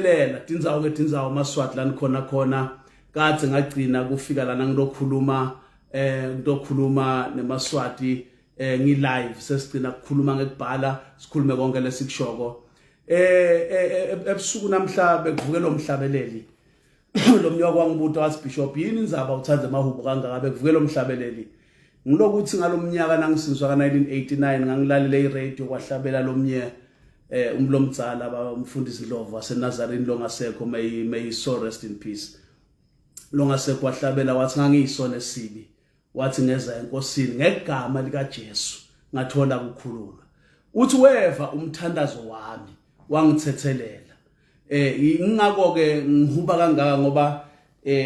lela tindzawo Swaziland khona kadze ngagcina kufika lana ngizokhuluma nemaswati ngi live sesigcina ukukhuluma ngekubhala sikhulume konke lesikushoko ebusuku namhla bekuvuke lo mhlabeleli lo mnyaka wangibuta wathi Bishop yini indzaba uthathe amahubo kangaka bekuvuke lo mhlabeleli ngilokuthi ngalomnyaka nangisinzwa ka 1989 ngangilalele iradio kwahlabela lomnye umlomdzala abamfundisi Ndlovu waseNazarene longasekho may his soul rest in peace longasekho wahlabela wathi ngangiyisona esibi wathi ngeza enkosini ngegama lika Jesu ngathola ukukhululwa uthi weva umthandazo wami wangithethelela ingako ke ngihuba kangaka ngoba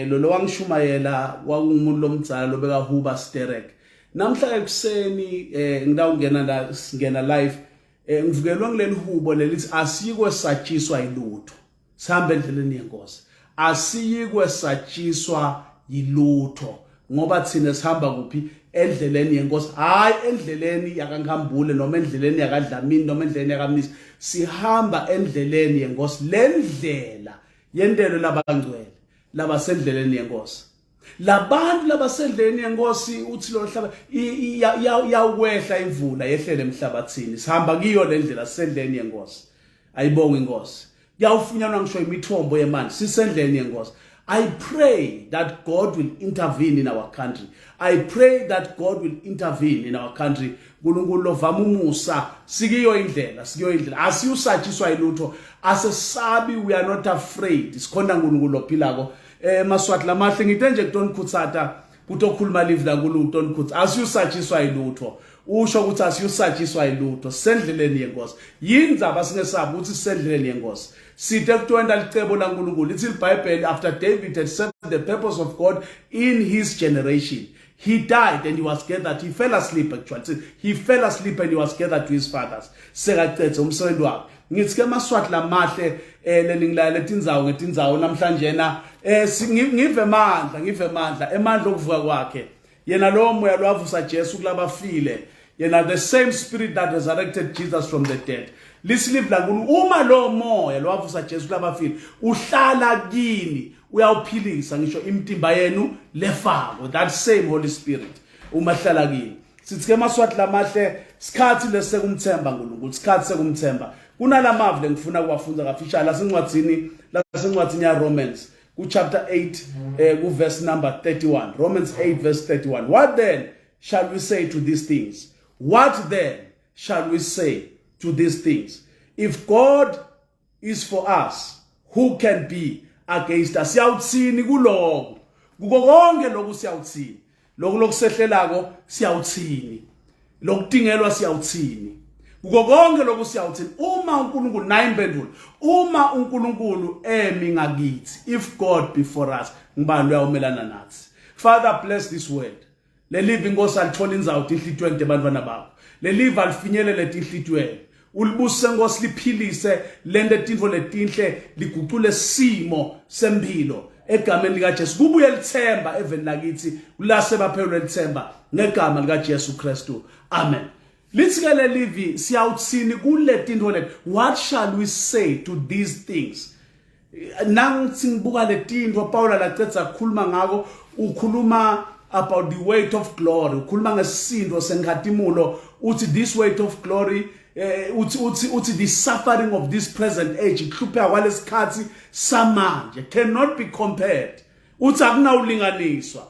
lo wangishumayela kwakungumuntu lomdzala lobeka huba sterek namhla ekuseni ngina live ngivukelwe ngileli hubo lelithi asiyikwe satshiswa yilutho sihambe endleleni yenkosi asiyikwe satshiswa yilutho ngoba thina sihamba kuphi endleleni yenkosi hayi endleleni yakankhambule noma endleleni yakadlamini noma endleleni yakamnisi sihamba endleleni yenkosi lendlela yendelo labangcwele labasendleleni yenkosi labantu labasendleleni yenkosi uthi lo hlaba yawehla imvula yehlele emhlabathini sihamba kiyo lendlela sendleleni yenkosi ayibonga inkosi yawufunyanwa ngisho imithombo yemanzi sisendleleni yenkosi I pray that God will intervene in our country. I pray that God will intervene in our country. Nkulunkulu lovama umusa sikiyo indlela asiyusatshiswa yilutho asesabi we are not afraid sikhona nkulunkulu lophilako Maswati lamahle ngite nje kutonikhutsata kutokhuluma live la nkulunkulu utonikhutsata asiyusatshiswa yilutho usho ukuthi asiyusatshiswa yilutho sendleleni yenkosi yindzaba singesabi ukuthi sendleleni yenkosi sithe kutwenda licebo la nkulunkulu lithi iBhayibheli after David had served the purpose of God in his generation he died and he was gathered he fell asleep actually he fell asleep and he was gathered to his fathers sekacethe umsebenzi wakhe ngithi ke Maswati lamahle lelingilale ngetindzawo namhlanje na ngive mandla emandla okuvuka kwakhe yena lo moya lwavusa Jesu kulabafile yena the same spirit that resurrected Jesus from the dead lisilive la uma lo moya lwavusa Jesu kulabafile uhlala kini uyawuphilisa ngisho imtimba yenu lefako that same Holy Spirit uma hlala kini sithi ke Maswati lamahle sikhathi lesekumthemba nkulunkulu sikhathi sekumthemba kunalamavu lengifuna kuwafunda kafishane lasencwadini ya Romans ku chapter 8 ku verse number 31 Romans 8 verse 31 what then shall we say to these things if God is for us who can be against us siyawuthini kuloko kuko konke lokhu siyawuthini lokusehlelako siyawuthini lokudingelwa siyawuthini kuko konke lokhu siyawuthini uma uNkulunkulu nayimpendulo uma uNkulunkulu emi ngakithi if God be for us ngibani uyawumelana nathi Father bless this word le live inkosi alithola indzawo tinhlitweni tebantwana bakho le live alifinyelele tinhlitweni ulibuse nkosi liphilise lende tintfo letinhle ligucule simo sempilo egameni lika Jesu kubuye lithemba eveni lakithi kulase baphelwe lithemba ngegama lika Jesu Kristu amen lithi ke le live siyawuthini kule tintfo leti what shall we say to these things nangithi ngibuka le tintfo Paul lacetha ukukhuluma ngako ukhuluma about the weight of glory ukhuluma ngesisindo senkhatimulo uthi this weight of glory uthi the suffering of this present age ihlupheka kwalesikhathi samanje cannot be compared uthi akunawulinganiswa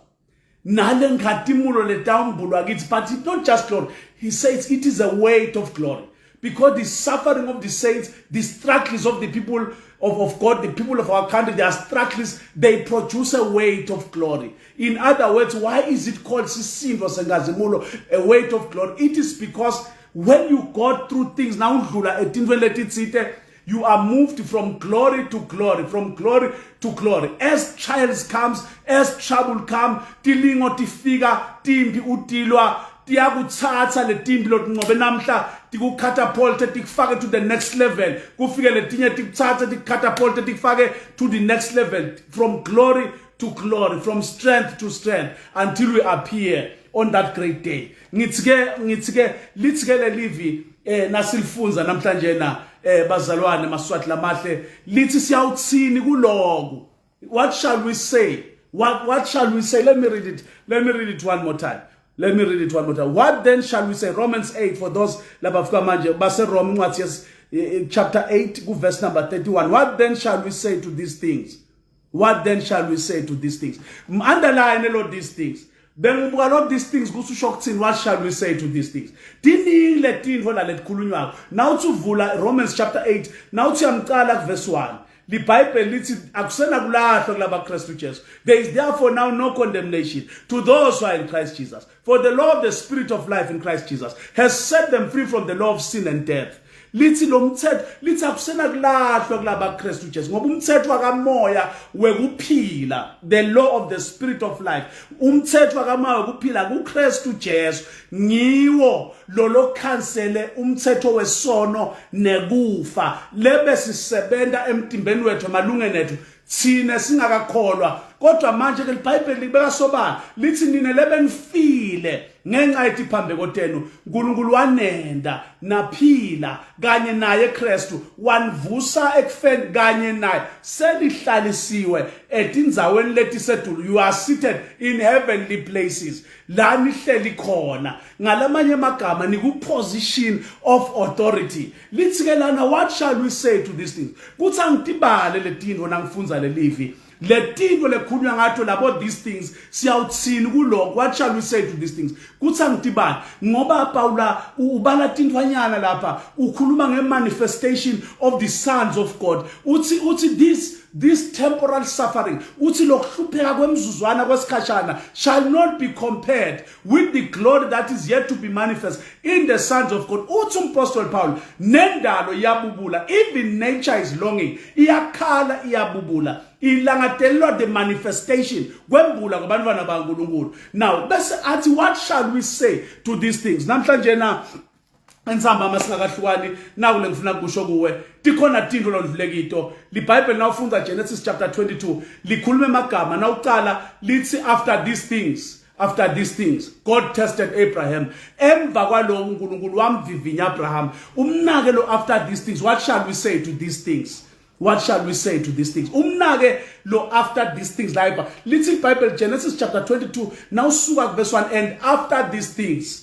nale nkhatimulo letawumbulwa kithi but it's not just glory he says it is a weight of glory because the suffering of the saints the struggles of the people of God the people of our country their struggles they produce a weight of glory in other words why is it called sisindo sengazimulo a weight of glory it is because when you go through things now udlula etintweni letitsite you are moved from glory to glory from glory to glory as trials comes as trouble come tilingo tifika timbi utilwa tiyakutsatsa letimbi lotinqobe namhla tikukatapulta tikufake to the next level kufike letinye tikutsatsa tikukatapulta tikufake to the next level from glory to glory from strength to strength until we appear on that great day ngitsike litsike le livi nasilifunza namhlanje na bazalwane maswati lamahle lithi siyawuthini kuloku. What shall we say? What shall we say? Let me read it one more time. What then shall we say? Romans 8 for those labafika manje base Rome chapter 8 verse number 31. What then shall we say to these things? What then shall we say to these things? Underline all these things. Then we all these things go to shock. What shall we say to these things? Now to vula Romans chapter 8. Now to amqala verse 1. The Bible lithi akusena kulahla kulaba Kristu Jesu. There is therefore now no condemnation to those who are in Christ Jesus. For the law of the Spirit of life in Christ Jesus has set them free from the law of sin and death. Lithi lo mthetho lithi akusena kulahla kulaba Kristu Jesu ngoba umthetho kamoya wekuphila, the law of the Spirit of life, umthetho kamoya wekuphila kuKristu Jesu ngiwo lo cancele umthetho wesono nekufa lebe sisebenta emtimbeni wethu malungeni ethu thina singakakholwa kodwa manje ke iBhayibheli libeka sobala lithi nina lebe nifile ngenxa yethi phambi kotenu uNkulunkulu wanenda naphila kanye naye Kristu wanvusa ekufeni kanye naye selihlalisiwe etindzaweni leti sedulu. You are seated in heavenly places la nihleli khona ngalamanye amagama niku-position of authority. Lithi ke lana what shall we say to these things? Kuthi angitibale letintfo nangifundza lelivi letintfo lekhulunywa ngato labo these things siyawutsini kuloko. What shall we say to these things? Kuthi angitibale ngoba Paula ubala tintfwanyana lapha ukhuluma nge-manifestation of the sons of God. Uthi this temporal suffering uthi lokuhlupheka kwemzuzwana kwesikhashana shall not be compared with the glory that is yet to be manifest in the sons of God. Uthi Apostle Paul nendalo iyabubula, even nature is longing, iyakhala iyabubula, ilangatelelwa the manifestation kwembula kwabantwana baNkulunkulu. Now bese athi what shall we say to these things? Namhlanje na ensamba masingakahlukani naku lengifuna kusho kuwe tikhona tintfo londlulekito. LiBhayibheli nawufunda Genesis chapter 22 likhuluma emagama nawuqala lithi after these things God tested Abraham. Emva kwaloko uNkulunkulu wamvivinya Abraham. Umnake lo after these things. What shall we say to these things? What shall we say to these things? Umnake lo after these things like little Bible Genesis chapter 22 now suka verse 1 and after these things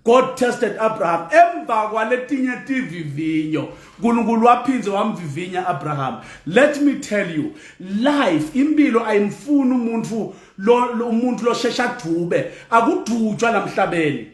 God tested Abraham. Emva kwaletinye tivivinyo uNkulunkulu waphinze wamvivinya Abraham. Let me tell you, life impilo ayimfuni umuntu lo shesha dube akudutshwa lamhlabeni.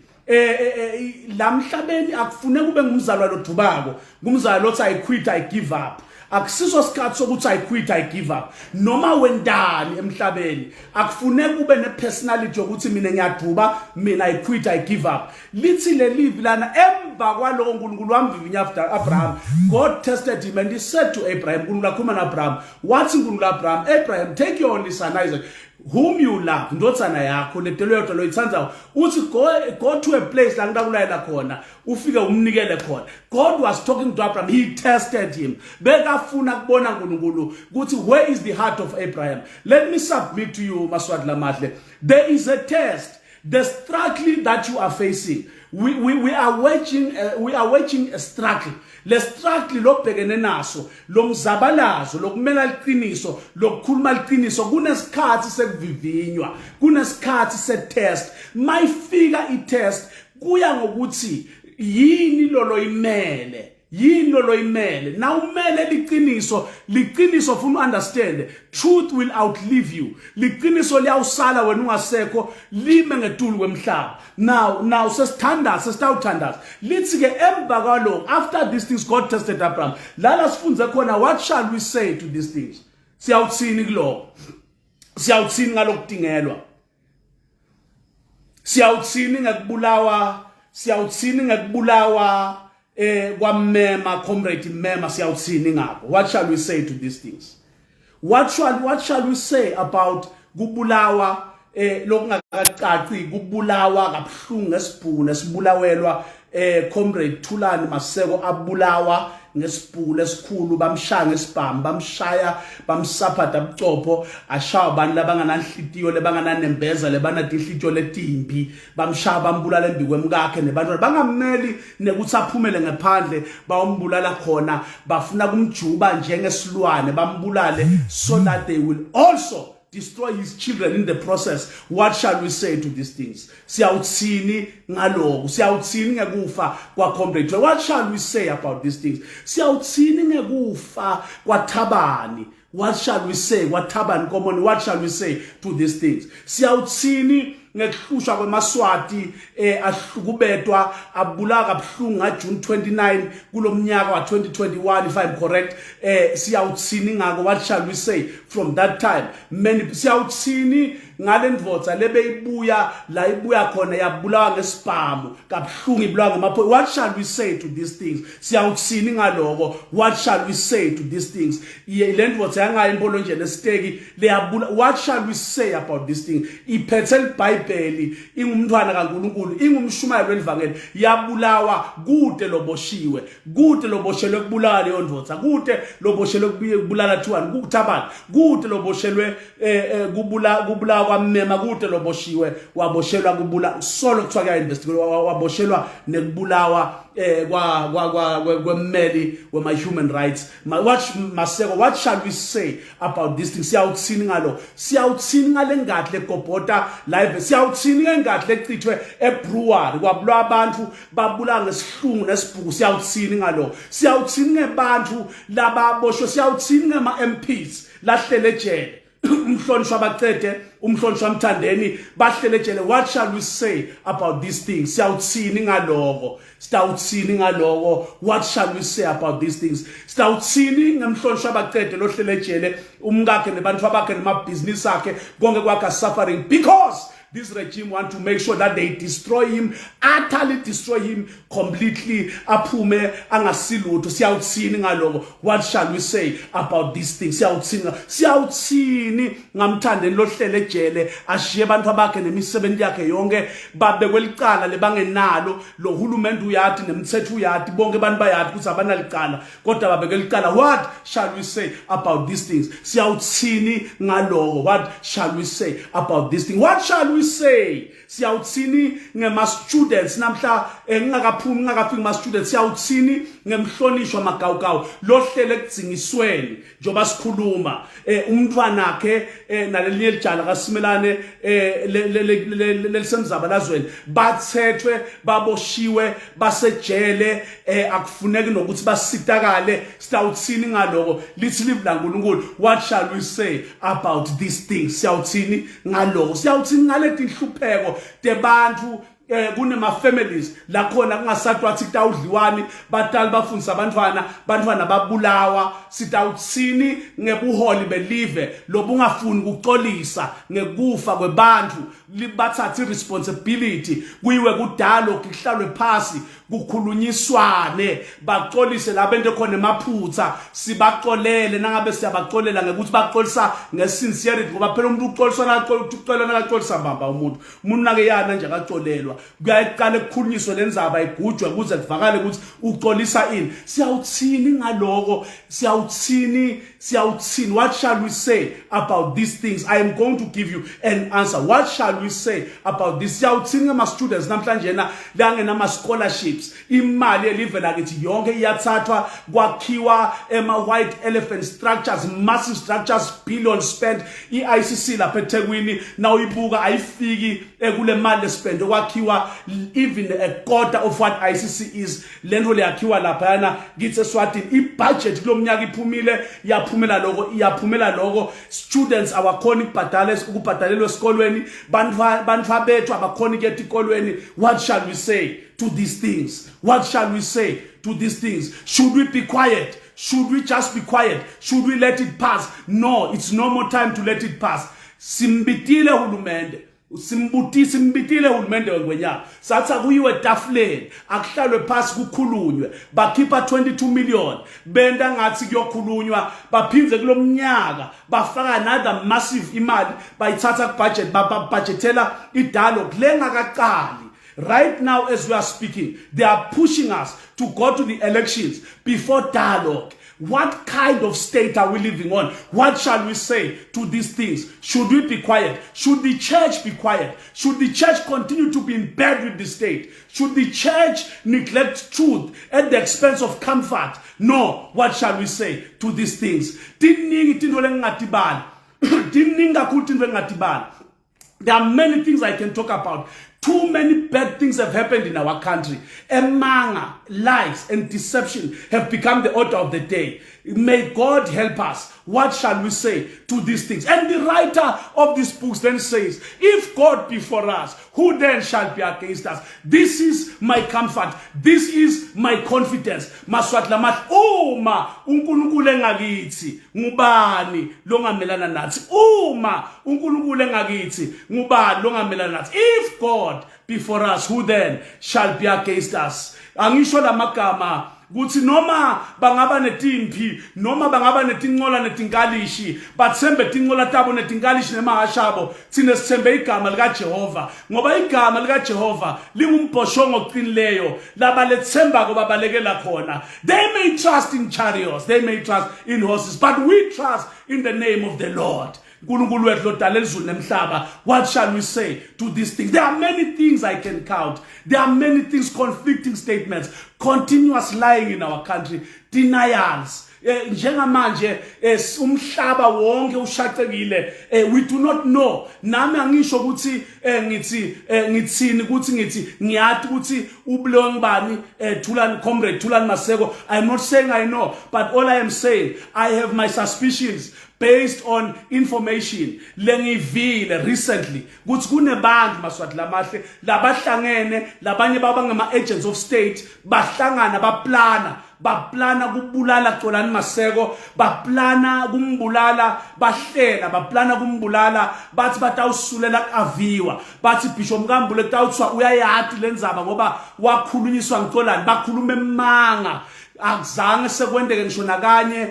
Lamhlabeni akufuneka kube ngumzalwa lodubako, ngumzalwa lothi I quit, I give up. Akusiso sikhathi sokuthi I quit, I give up. Noma wendani emhlabeni akufuneka ube ne-personality yokuthi mina ngiyaduba, mina I quit, I give up. Lithi lelivi lana emva kwaloko uNkulunkulu wamvivinya after Abraham. God tested him and he said to Abraham, uNkulunkulu akhuluma naAbraham, wathi uNkulunkulu Abraham, Abraham, take your only son Isaac, whom you love, ndotsana yakho letelo yodwa loyithandayo, uthi go to a place la ngitakulayela khona ufike umnikele khona. God was talking to Abraham. He tested him. Bekafuna kubona uNkulunkulu ukuthi where is the heart of Abraham. Let me submit to you maswati lamahle, there is a test. The struggle that you are facing, we are waging a struggle. Le struggle lobhekene naso lomzabalazo lokumela iqiniso lokukhuluma iqiniso kunesikhathi sekuvivinywa, kunesikhathi setest. Mayifika itest kuya ngokuthi yini lolo imele na umele liqiniso funa understand. Truth will outlive you. Liqiniso liyawusala wena ungasekho lime ngetulu kwemhlaba. Now sesithandaza lithi ke emva kwalo after these things God tested Abraham. Lala sifunze khona what shall we say to these things? Siyawuthini kuloko? Siyawuthini ngalokudingelwa? Siyawuthini ngekubulawa kwamema comrade mema siyawuthini ngabo? What shall we say to these things? What shall we say about kubulawa lokungakacaci, kubulawa kabhlungu ngesibhunu esibulawelwa comrade Thulani Maseko abulawa ngesibhulu esikhulu bamshaya ngesibhamu bamshaya bamsaphatha bucopho ashaya abantu labangananhlitiyo lebangananembeza lebanadinhlitiyo letimbi bamshaya bambulala embi kwemkakhe nebantwana bangameli nekuthi aphumele ngaphandle bawombulala khona bafuna kumjuba njengesilwane bambulale so that they will also destroy his children in the process. What shall we say to these things? Siyawutsini ngaloko, siyawutsini ngekufa kwa comrade. What shall we say about these things? Siyawutsini ngekufa kwa Thabani. What shall we say? What Thabani common? What shall we say to these things? Siyawutsini ngekuhlusha kweMaswati ahlukubetwa abulaka kabuhlungu ngaJune 29 kulomnyaka wa 2021 if I'm correct. Siyawutsini ngako, what shall we say from that time? Many siyawutsini ngalendvodza lebeyibuya la ibuya khona yabulawa ngesibhamu kabuhlungu ibulawa ngamapho. What shall we say to these things? Siyawutsini ngaloko, what shall we say to these things? Lendvodza yangayo impolo nje nesiteki leyabula. What shall we say about these things? Iphethe iBhayibheli ingumntwana kaNkulunkulu ingumshumayeli welivangeli yabulawa kude loboshiwe kude loboshelwe kubulala leyo ndvodza kude loboshelwe kubulala Thuwani kuThabani kude loboshelwe kubulawa kwamema kude loboshiwe waboshelwa kubula solo kuthiwa kuya investigate waboshelwa nekubulawa kwemmeli wema human rights. What shall we say about this thing? Siyawutsini ngalo, siyawutsini ngalengathi legobhota live, siyawutsini ngengathi lechithwe eBrewery kwabulawa abantu babula ngesihlungu nesibhuku. Siyawutsini ngalo, siyawutsini ngebantu lababoshwe, siyawutsini ngema MPs lahlele ejele umhlonishwa baqede umhlonishwa Mthandeni bahlele ejele. What shall we say about these things? Siyawutsini ngaloko, sitawutsini ngaloko. What shall we say about these things? Sitawutsini ngemhlonishwa baqede lohlele ejele umkakhe nebantu bakhe nemabhizinisi akhe konke kwakhe suffering because this regime want to make sure that they destroy him, utterly destroy him completely. Aphume angasilutho. Siyawutsini ngaloko. What shall we say about these things? Siyawutsini ngaMthandeni lohlele ejele ashiye abantu abakhe nemisebenzi yakhe yonke babe kwelicala lebangenalo lo hulumende uyathi nemthetho uyathi bonke abantu bayathi ukuthi abanalicala kodwa babe kwelicala. What shall we say about these things? Siyawutsini ngaloko. What shall we say about these things? What shall we say? Siyawutsini ngema students namhla ngingakafiki ma students. Siyawutsini ngemhlonishwa magawugawu lohlele ekudzingisweni njoba sikhuluma umntwana wakhe nalelinye elijala kaSimelane lelisemzabalazweni bathethwe baboshiwe basejele akufuneki nokuthi basitakale. Sitawutsini ngaloko lithi live laNkulunkulu. What shall we say about these things? Siyawutsini ngaloko, siyawutsini ngaleti nhlupheko tebantu kunema families la khona kungasadwa athi kutawudliwani batali bafundisa abantwana babulawa. Sitawutsini ngebuholi belive lobungafuni ukuxolisa ngekufa kwebantu libathatha responsibility kuyiwe kudalo kuhlalwe phasi kukhulunyiswane baxolise labento khona emaphutha sibaxolele nangabe siyabaxolela ngekuthi baxolisa ngesincerity ngoba phela umuntu uxolisana akaxolisa mbamba umuntu nake yana nje akaxolelwa kuyayiqala ekukhulunyiswe lenzaba igujwe ukuze kuvakale ukuthi uxolisa ini. Siyawutsini ngaloko, siyawutsini. What shall we say about these things? I am going to give you an answer. What shall we say about this? Siyawutsini ngama students namhlanje na langena scholarships imali elive lakithi yonke iyathathwa kwakhiwa ema white elephant structures, massive structures, billions spent. ICC lapha eThekwini now ibuka ayifiki kule mali spend kwakhiwa even a quarter of what ICC is. Lento leyakhiwa lapha yana ngitse Swatini ibudget kulomnyaka iphumile iyaphumela lokho. Students abakhona ukubhadalelwa esikolweni, bantu abethu abakhona ukuyeta esikolweni. What shall we say to these things? What shall we say to these things? Should we be quiet? Should we just be quiet? Should we let it pass? No, it's no more time to let it pass. Simbitile hulumende. Simbitile hulumende ngwenyanga satha kuyiwe tafuleni akuhlalwe phasi kukhulunywe bakhipha 22 million benda ngathi kuyokhulunywa baphindze kulomnyaka bafaka another massive imali bayithatha kubudget babudgetela idialogue lengakaqali Right now, as we are speaking, they are pushing us to go to the elections before dialogue. What kind of state are we living on? What shall we say to these things? Should we be quiet? Should the church be quiet? Should the church continue to be in bed with the state? Should the church neglect truth at the expense of comfort? No. What shall we say to these things? There are many things I can talk about. Too many bad things have happened in our country. Manga, lies, and deception have become the order of the day. May God help us. What shall we say to these things? And the writer of these books then says, if God be for us, who then shall be against us? This is my comfort. This is my confidence. Maswatlamat, uma unkulunkulu engakithi ngubani longamelana nathi. Uma unkulunkulu engakithi ngubani longamelana nathi. If God be for us, who then shall be against us? Angisho lamagama kuthi noma bangaba netimpi, noma bangaba netinqola netinkalishi, bathembe tinqola tabo netinkalishi nemahashabo, thina sithembe igama lika Jehova, ngoba igama lika Jehova lingumbhoshongo oqinileyo labalethemba kobabalekela khona. They may trust in chariots, they may trust in horses, but we trust in the name of the Lord. What shall we say to these things? There are many things I can count. There are many things, conflicting statements, continuous lying in our country, denials. Njengamanje umhlaba wonke ushaqekile, we do not know. Nami angisho ukuthi ngithini ukuthi ngiyathi ukuthi ubulewe ngibani Thulani comrade Thulani Maseko. I'm not saying I know, but all I am saying, I have my suspicions based on information lengivile recently ukuthi kunebantu maswathi lamahle labahlangene labanye babangama agents of state bahlangana baplana kubulala Thulani Maseko, baplana kumbulala, bahlela baplana kumbulala, bathi batawusulela aviwa, bathi Bishop Mkambule tawuthwa uyayathi lenzaba ngoba wakhulunyiswa ngThulani, bakhuluma emanga. Akuzange sekwendeke ngisho nakanye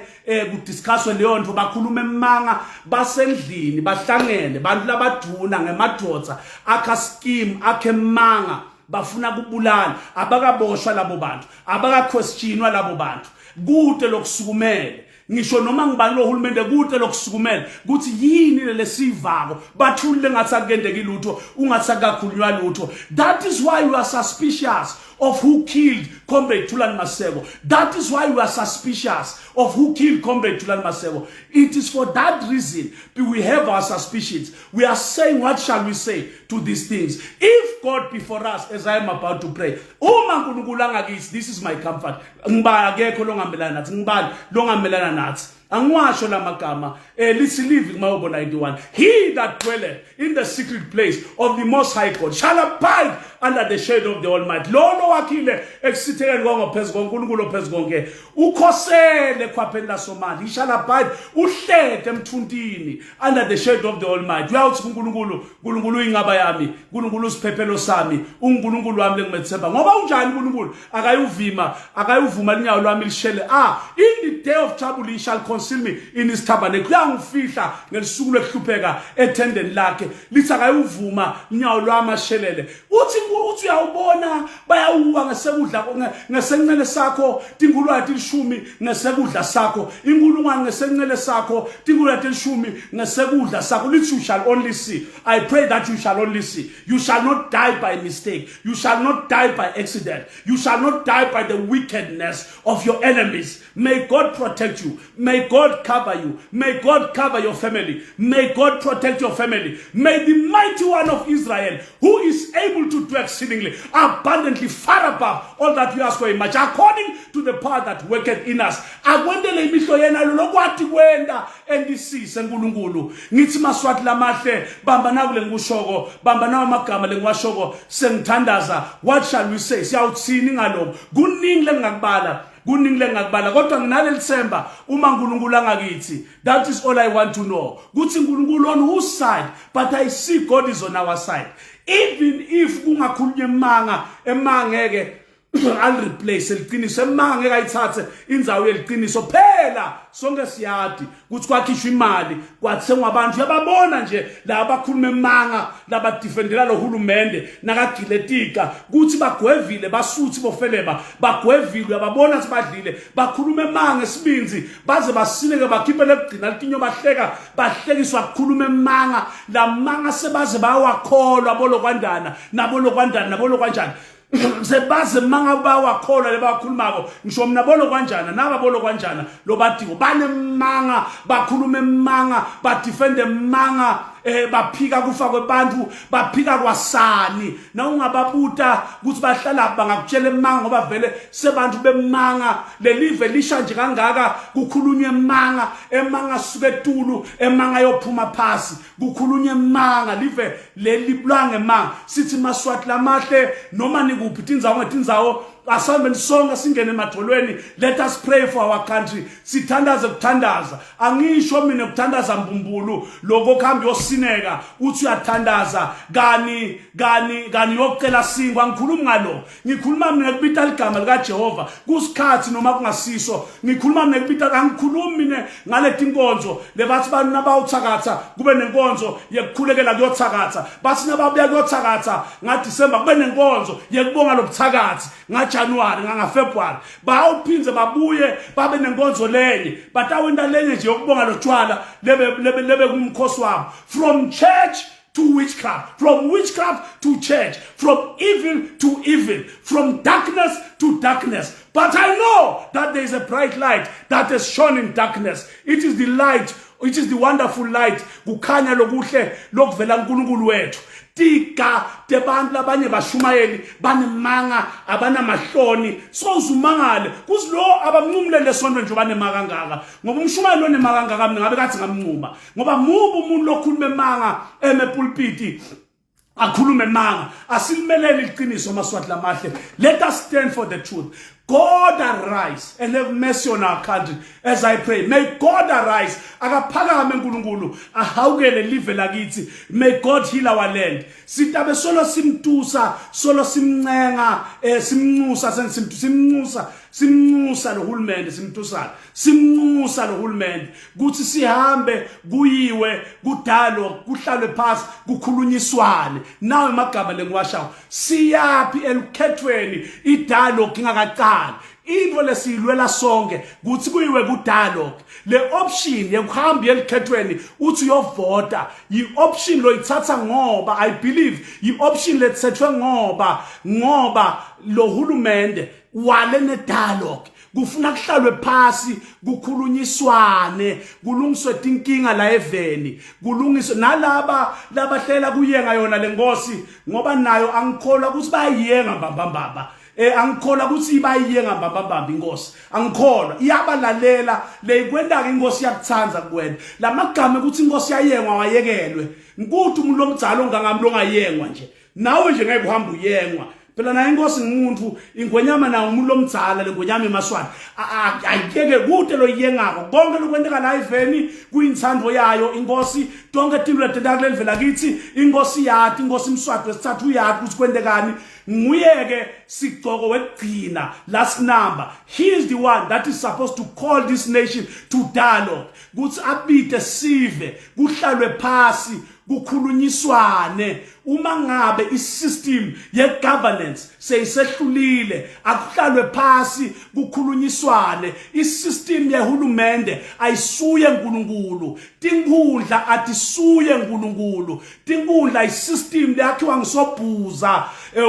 kudiscusswe leyo nto, bakhuluma emanga, basendlini bahlangene bantu labaduna ngemadodza akha scheme akhe emanga, bafuna kubulala, abakaboshwa labo bantu, abakaquestionwa labo bantu. Kude lokusukumele ngisho noma ngibani lo hulumende kude lokusukumela ukuthi yini lesivako bathulile ngathi akuyendeki lutho ungathi akakhulunywa lutho. That is why we are suspicious of who killed Comrade Thulani Maseko. That is why we are suspicious of who killed Comrade Thulani Maseko. It is for that reason we have our suspicions. We are saying, what shall we say to these things? If God be for us, as I am about to pray, this is my comfort. Angiwasho la magama lithi living Maobo 91. He that dwelleth in the secret place of the Most High God shall abide under the shade of the Almighty. Lo wakile eksithekeni ngophezu koNkulunkulu ophezu konke ukhosele khwaphela somali. He shall abide uhlede emthunthini under the shade of the Almighty. Uyathi uNkulunkulu ingaba yami, uNkulunkulu usiphephelo sami, uNkulunkulu wami lengimethemba. Ngoba unjani uNkulunkulu akayuvuma linyawo lwami lishele. In the day of trouble he shall conceal me in his tabernacle. Uyangifihla ngelisuku lehlupheka ethendeni lakhe. Lithi akayuvuma linyawo lwami ashelele. Uthi uyawubona bayawuwa ngesekudla ngesenqele sakho tingulwathi 10 ngesekudla sakho, inkulungwane ngesenqele sakho tingulwathi 10 ngesekudla sakho. Lithi you shall only see. I pray that you shall only see. You shall not die by mistake. You shall not die by accident. You shall not die by the wickedness of your enemies. May God protect you. May God cover you. May God cover your family. May God protect your family. May the mighty one of Israel, who is able to do exceedingly abundantly far above all that we ask or imagine, according to the power that worketh in us. Akwendele imihlo yena lokwathi kwenda endisise nkulunkulu. Ngithi maswathi lamahle bamba naku lengushoko, bamba nawo amagama lengiwashoko sengithandaza. What shall we say? Siyawuthini ngaloko? Kuningi lengakubala. Kodwa nginalelisemba uma uNkulunkulu angakithi. That is all I want to know. Kuthi uNkulunkulu on whose side, but I see God is on our side. Even if kungakhulunywa emanga ngeke I'll replace eliqiniso emanga ngeke ayithathe indzawo yeliqiniso phela sonke siyadi ukuthi kwakhishwa imali kwathengwa abantu yababona nje la bakhuluma emanga laba defendela lo hulumende nakagiletika ukuthi bagwevile basuthi bofeleba bagwevile yababona sibadlile bakhuluma emanga esibinzi baze basineke bakhiphe lekugcina litinyo bahlekiswa kukhuluma emanga la manga sebaze bayawakholwa bolokwandana nabolo kanjani sebaze manga bawakholwa lebakhulumako ngisho mina bolo kanjana nababolo kanjana lo badiko banemanga bakhuluma emanga badefende emanga baphika kufa kwebantu baphika kwasani na ungababuta ukuthi bahlala bangakutshela emanga ngoba vele sebantu bemanga lelive lisha nje kangaka kukhulunywa emanga suke etulu emanga yophuma phasi kukhulunywa emanga live leliblanga emanga sithi maswati lamahle noma nikuphi tindzawo asambe sonke singene emadolweni let us pray for our country sithandaze kuthandaza angisho mina ukuthandaza mbumbulu lokho kuhamba yosineka uthi uyathandaza kani yokucela singwa ngikhuluma ngalo ngikhuluma mina kubita igama lika Jehova kusikhathi noma kungasiso ngikhuluma mina kubita angikhulumi mina ngalethi inkonzo lebathi bantu nabawuthakatha kube nenkonzo yekukhulekela kuyothakatha bathi nababuya kuyothakatha ngaDisemba kube nenkonzo yekubonga lobuthakathi January nga February bawuphinze babuye babe nenkonzo lenye batawenda lenye nje yokubonga lotshwala lebe kumkhosi wabo from church to witchcraft, from witchcraft to church, from evil to evil, from darkness to darkness. But I know that there is a bright light that is shone in darkness. It is the light, it is the wonderful light. Kukhanya lokuhle lokuvela uNkulunkulu wethu. Tika tebantu labanye bashumayeli banemanga abanamahloni sozumangale kuthi lo abamncumulele sonto nje banemanga kangaka ngoba umshumayeli onemanga kangaka mina ngabe kathi ngamncuma ngoba mubu umuntu lokhuluma emanga emepulpiti akhulume emanga asilimelele iqiniso maswati lamahle. Let us stand for the truth. God arise and have mercy on our country as I pray. May God arise. Akaphakame uNkulunkulu ahawukele live lakithi. May God heal our land. Sitabe solo simtusa, solo simncenga, simncusa lo hulumende simtusana. Simncusa lo hulumende. Kuthi sihambe kuyiwe kudalo kuhlalwe phasi kukhulunyiswane. Nawe emagama lengiwashayo. Siyapi elukhethweni idalo ngingakaqala. Into lesilwela sonke kuthi kuyiwe ku dialogue le option yekuhamba yelikhethweni uthi uyovota yi option lo ithatha ngoba I believe yi option letsethwe ngoba lo hulumende wale ne dialogue kufuna kuhlalwe phasi kukhulunyiswane kulungiswe tinkinga la eveni kulungiswe nalaba labahlela kuyenga yona lenkosi ngoba nayo angikholwa ukuthi bayiyenga mbambamba angikholwa ukuthi ibayiyenga mbambamba inkosi angikholwa iyabalalela leyikwenda ke inkosi yakuthanza kuwena lamagama ukuthi inkosi yayengwa wayekelwe ngikuthi umuntu lomdzalo ngangami longayengwa nje nawe nje ngeke uhamba uyengwa phela na inkosi ngumuntu ingwenyama na umuntu lomdzala lengwenyama emaswati ayikeke kude lo yengako konke lokwendeka la eveni kuyinthando yayo inkosi tonke tinto letenda kulevela kithi inkosi yathi inkosi imswati wesithathu uyathi ukuthi kwendekani nguyeke sigcoko wekugcina last number. He is the one that is supposed to call this nation to dialogue kuthi abide sive kuhlalwe phasi kukhulunyiswane uma ngabe isystem ye governance seyisehlulile akuhlalwe phasi kukhulunyiswane isystem yehulumende ayisuye uNkulunkulu tinkundla atisuye uNkulunkulu tinkundla isystem yakhiwa ngisobhuza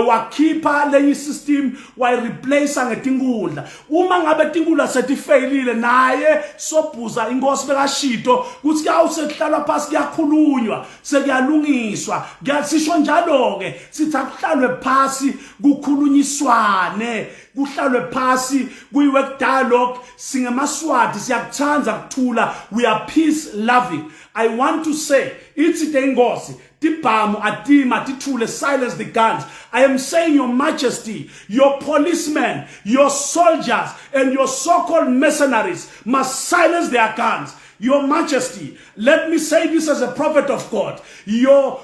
wakhipha le system wa replace ngetinkundla uma ngabe tinkundla setifailile naye sobhuza inkosi bekashito kuthi awusehlalwa phasi kuyakhulunywa sekuyalungiswa sisho njalo ke sithi akuhlalwe phasi kukhulunyiswane kuhlalwe phasi kuyiwe dialogue singemaswati siyakuthanza kuthula we are peace loving. I want to say ithi tengosi tibhamu atima tithule silence the guns. I am saying your majesty, your policemen, your soldiers and your so-called mercenaries must silence their guns. Your Majesty, let me say this as a prophet of God. Your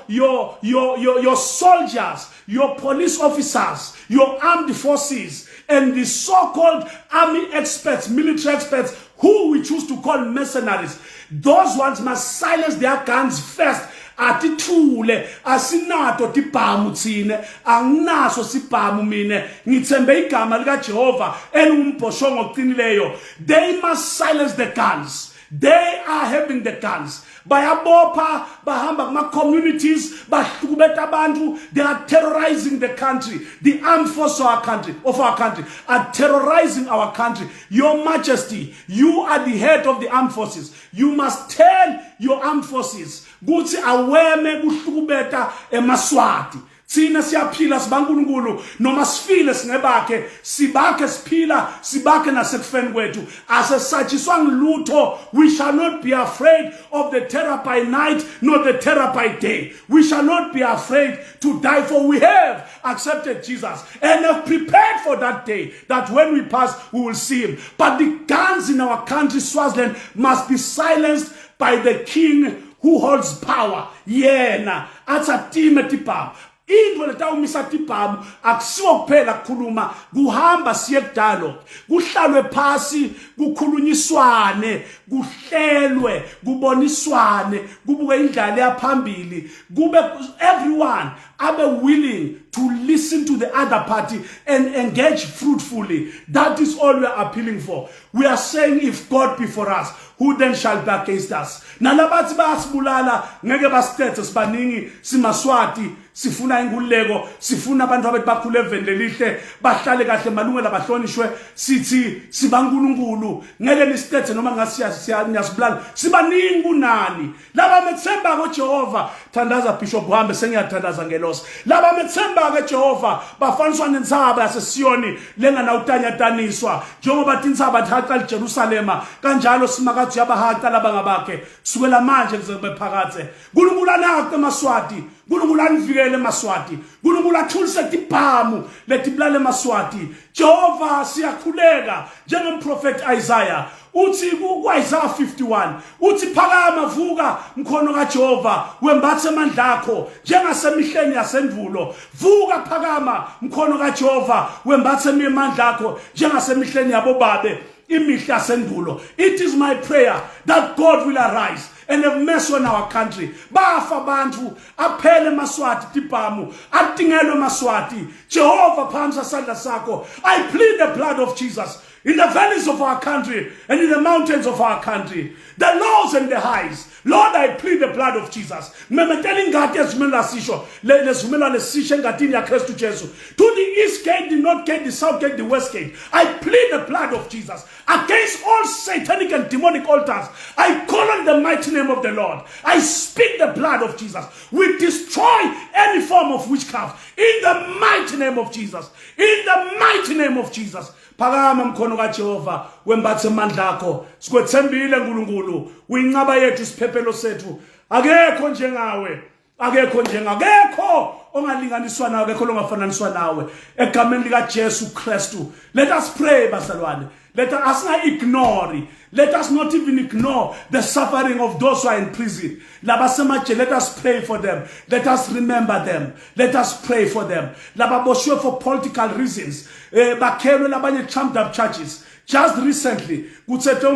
soldiers, your police officers, your armed forces, and the so-called army experts, military experts, who we choose to call mercenaries, those ones must silence their guns first. Atithule asinato tibhamu thine anginaso sibhamu mine ngithembe igama lika Jehova enumbhoshongo oqinileyo. They must silence the guns. They are having the guns. Bayabopha bahamba kuma communities bahlukubeta abantu. They are terrorizing the country. The armed forces of our country are terrorizing our country. Your Majesty, you are the head of the armed forces. You must tell your armed forces kuthi aweme kuhlukubeta eMaswati. Thina siyaphila sibankulunkulu noma sifile singebakhe sibakhe siphila sibakhe nasekufeni kwethu asesatshiswa ngilutho. We shall not be afraid of the terror by night nor the terror by day. We shall not be afraid to die, for we have accepted Jesus and have prepared for that day, that when we pass we will see him. But the guns in our country, Swaziland, must be silenced by the king who holds power. Yena atsatime tipam. Into letawumisa tibhamu akusiwo kuphela kukhuluma, kuhamba siye kudalo, kuhlalwe phasi, kukhulunyiswane, kuhlelwe, kuboniswane, kubuke indlela yaphambili, kube everyone abe willing to listen to the other party and engage fruitfully. That is all we are appealing for. We are saying, if God be for us, who then shall be against us? Nalabathi bayasibulala ngeke basithethe sibaningi simaSwati, sifuna inkululeko, sifuna abantu abethu bakhule eveni lihle, bahlale kahle malungelo abahlonishwe, sithi sibankulunkulu, ngeke nisithethe noma ngasiyasibulala, sibaningi kunani. Laba methemba koJehova, thandaza Bishop uhambe sengiyathandaza ngelosi. Laba methemba koJehova bafaniswa nensaba yaseSiyoni lenganawutanyataniswa, njengoba insaba thatha eJerusalema kanjalo simakathi yabahaqa laba ngabakhe kusukela manje kuze bephakathe. uNkulunkulu anakho eMaswati, uNkulunkulu anivikele eMaswati, uNkulunkulu athulise tibhamu letibulala eMaswati. Jehova siyakhuleka njengomprofeti Isaiah uthi ku-Isaiah 51 uthi phakama vuka mkhono kaJehova wembathe amandla akho njengasemihleni yasendulo. Vuka phakama mkhono kaJehova wembathe amandla akho njengasemihleni yabobabe imihla yasendulo. It is my prayer that God will arise and have mercy on our country. Bafa bantu aphele eMaswati tibhamu atingelwe eMaswati. Jehova phamsa sandla sakho. I plead the blood of Jesus in the valleys of our country and in the mountains of our country, the lows and the highs. Lord, I plead the blood of Jesus. Memeteli ingadi ezimela sisho, lezimela lesisho engadini ya Kristu Jesu. To the east gate, the north gate, the south gate, the west gate. I plead the blood of Jesus against all satanic and demonic altars. I call on the mighty name of the Lord. I speak the blood of Jesus. We destroy any form of witchcraft in the mighty name of Jesus. In the mighty name of Jesus. Phakama mkhono kaJehova wembathe amandla akho. Sikwethembile uNkulunkulu, uyinqaba yethu isiphephelo sethu. Akekho njengawe, akekho akekho ongalinganiswa nawe, akekho ongafananiswa nawe. Egameni lika Jesu Kristu. Let us pray bazalwane. Let us not ignore. Let us not even ignore the suffering of those who are in prison. Let us pray for them. Let us remember them. Let us pray for them. Lababoshwe for political reasons. Bakhelwe labanye trumped up churches. Just recently, kuthethe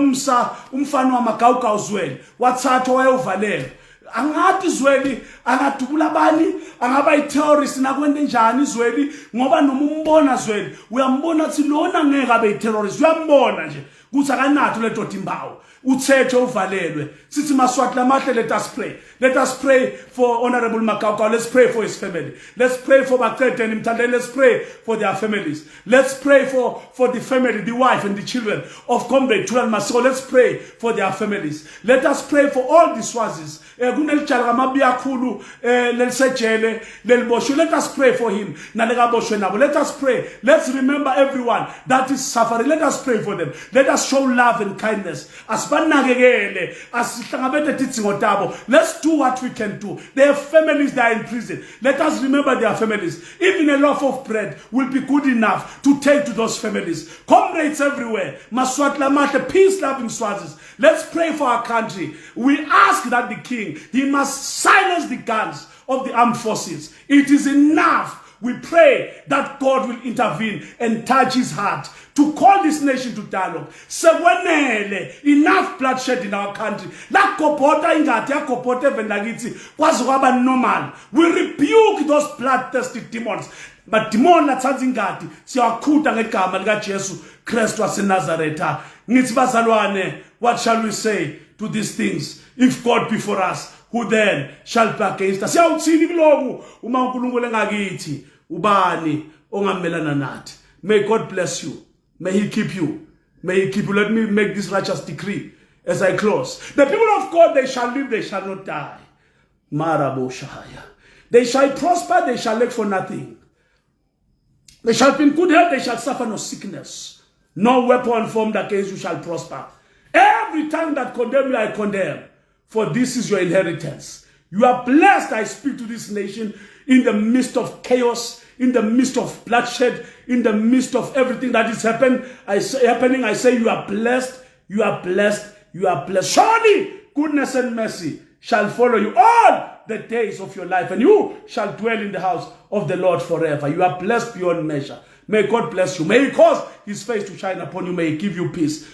umfana wamagawugawu Zweli wathathwa wayovalelwa. Angathi Zweli angadubula abani, angaba i-terrorist nakwente njani Zweli, ngoba noma umbona Zweli uyambona ukuthi lona ngeke abe i-terrorist, uyambona nje kuthi akanathi ledoda imbawu. Uthethe uvalelwe. Sithi Maswati lamahle, let us pray. Let us pray for Honorable Makauka. Let's pray for his family. Let's pray for Bakete and Imtande. Let's pray for their families. Let's pray for the family, the wife and the children of Comrade Tulan Masiko. Let's pray for their families. Let us pray for all the Swazis. Let us pray for him. Let us pray. Let's remember everyone that is suffering. Let us pray for them. Let us show love and kindness as asibanakekele asihlangabethe tidzingo tabo. Let's do what we can do. Their families that are in prison, let us remember their families. Even a loaf of bread will be good enough to take to those families. Comrades everywhere, Maswat Lamate, peace-loving Swazis, let's pray for our country. We ask that the king, he must silence the guns of the armed forces. It is enough. We pray that God will intervene and touch his heart to call this nation to dialogue. Sekwenele, enough bloodshed in our country. La kopota ingati ya kopota vendagiti kwazi kwaba normal. We rebuke those bloodthirsty demons. But demon la tsanzi ingati siyakhuta ngegama lika Jesu Kristu waseNazaretha. Ngithi bazalwane, what shall we say to these things? If God be for us, who then shall be against us? Siyawuthini kuloku uma uNkulunkulu engakithi ubani ongamelana nathi? May God bless you. May he keep you. May he keep you. Let me make this righteous decree as I close. The people of God, they shall live, they shall not die. Maraboshaya. They shall prosper, they shall lack for nothing. They shall be in good health, they shall suffer no sickness. No weapon formed against you shall prosper. Every tongue that condemn you, I condemn. For this is your inheritance. You are blessed, I speak to this nation, in the midst of chaos, in the midst of bloodshed, in the midst of everything that is happening. I say you are blessed, you are blessed, you are blessed. Surely goodness and mercy shall follow you all the days of your life, and you shall dwell in the house of the Lord forever. You are blessed beyond measure. May God bless you. May he cause his face to shine upon you. May he give you peace.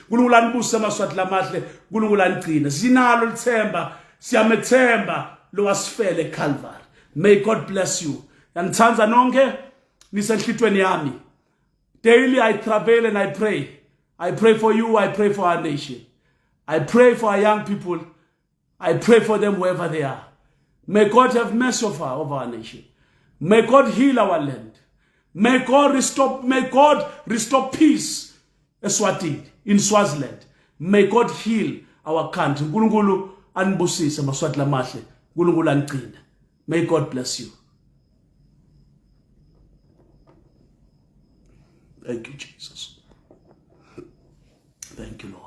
May God bless you. Daily I travel and I pray. I pray for you. I pray for our nation. I pray for our young people. I pray for them wherever they are. May God have mercy over our nation. May God heal our land. May God restore peace in Swaziland. May God heal our country. May God bless you. Thank you, Jesus. Thank you, Lord.